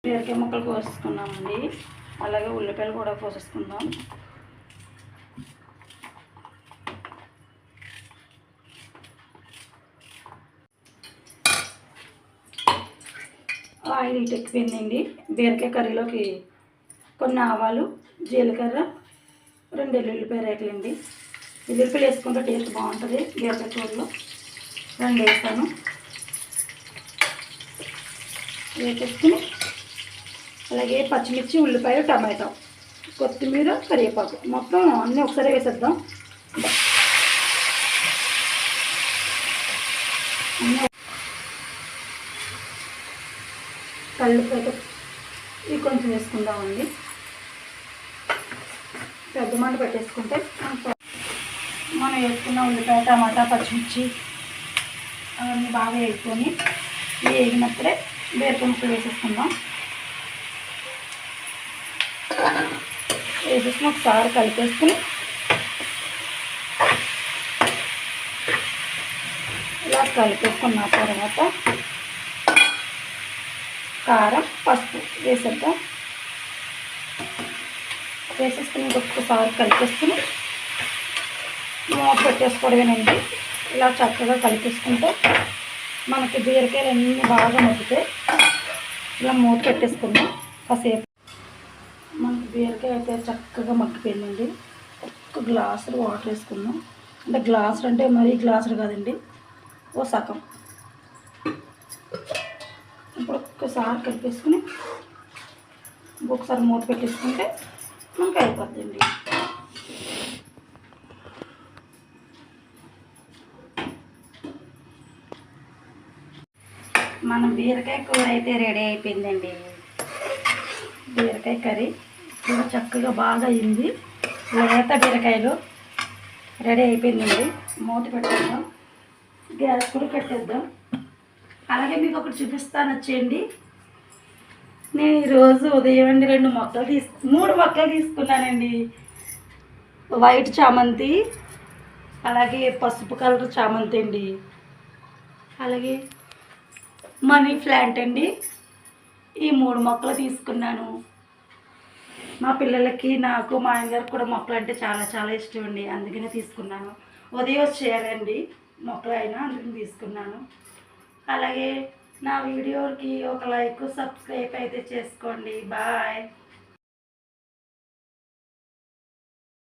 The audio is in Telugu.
బీరకాయ ముక్కలు కోసుకున్నామండి. అలాగే ఉల్లిపాయలు కూడా కోసేసుకుందాం. ఆయిల్ ఇటు ఎక్కువైందండి. బీరకాయ కర్రీలోకి కొన్ని ఆవాలు, జీలకర్ర, 2 ఎల్లుల్లిపాయ రేకులండి. ఎల్లుల్లిపాయలు వేసుకుంటే టేస్ట్ బాగుంటుంది. బీరకాయ కూరలో 2 వేస్తాను. వేసేసుకుని అలాగే పచ్చిమిర్చి, ఉల్లిపాయ, టమాటో, కొత్తిమీర, కరివేపాకు మొత్తం అన్నీ ఒకసారి వేసేద్దాం. కల్లుప్పు ఇవి కొంచెం వేసుకుందామండి. పెద్ద మంట పెట్టేసుకుంటే మనం వేసుకున్న ఉల్లిపాయ, టమాటా, పచ్చిమిర్చి అవన్నీ బాగా వేసుకొని వేగినప్పుడే బీరకాయ ముక్కలు వేసేసుకుందాం. వేసేసుకుని ఒకసారి కలిపేసుకుని ఇలా కలిపేసుకున్న తర్వాత కారం, పసుపు వేసేద్దాం. వేసేసుకుని ఇంకొకసారి కలిపేసుకుని మూత పెట్టేసుకోవడమేనండి. ఇలా చక్కగా కలిపేసుకుంటే మనకి బీరకాయలు అన్నీ బాగా మగ్గుతాయి. ఇలా మూత పెట్టేసుకుందాం కాసేపు. మనకి బీరకాయ అయితే చక్కగా మగ్గిపోయిందండి. 1 గ్లాసులు వాటర్ వేసుకుందాం. అంటే గ్లాసులు అంటే మరీ గ్లాసులు కాదండి, ఓ సగం. ఇప్పుడు ఒక్కసారి కలిపేసుకుని ఇంకొకసారి మూత పెట్టేసుకుంటే మనకి అయిపోద్దండి. మన బీరకాయ కూర అయితే రెడీ అయిపోయిందండి. బీరకాయ కర్రీ కూడా చక్కగా బాగా అయింది. లేత బీరకాయలు రెడీ అయిపోయిందండి. మూత పెట్టేద్దాం. గ్యాస్ కూడా కట్టేద్దాం. అలాగే మీకు ఒకటి చూపిస్తాను వచ్చేయండి. నేను ఈరోజు ఉదయం అండి 3 మొక్కలు తీసుకున్నానండి. వైట్ చామంతి, అలాగే పసుపు కలర్ చామంతి అండి, అలాగే మనీ ప్లాంట్ అండి. ఈ 3 మొక్కలు తీసుకున్నాను. మా పిల్లలకి, నాకు, మా ఆయనగారికి కూడా మొక్కలు అంటే చాలా చాలా ఇష్టం అండి. అందుకనే తీసుకున్నాను. ఉదయం వచ్చేయాలండి మొక్కలు అయినా, అందుకని తీసుకున్నాను. అలాగే నా వీడియోకి ఒక లైక్, సబ్స్క్రైబ్ అయితే చేసుకోండి. బాయ్.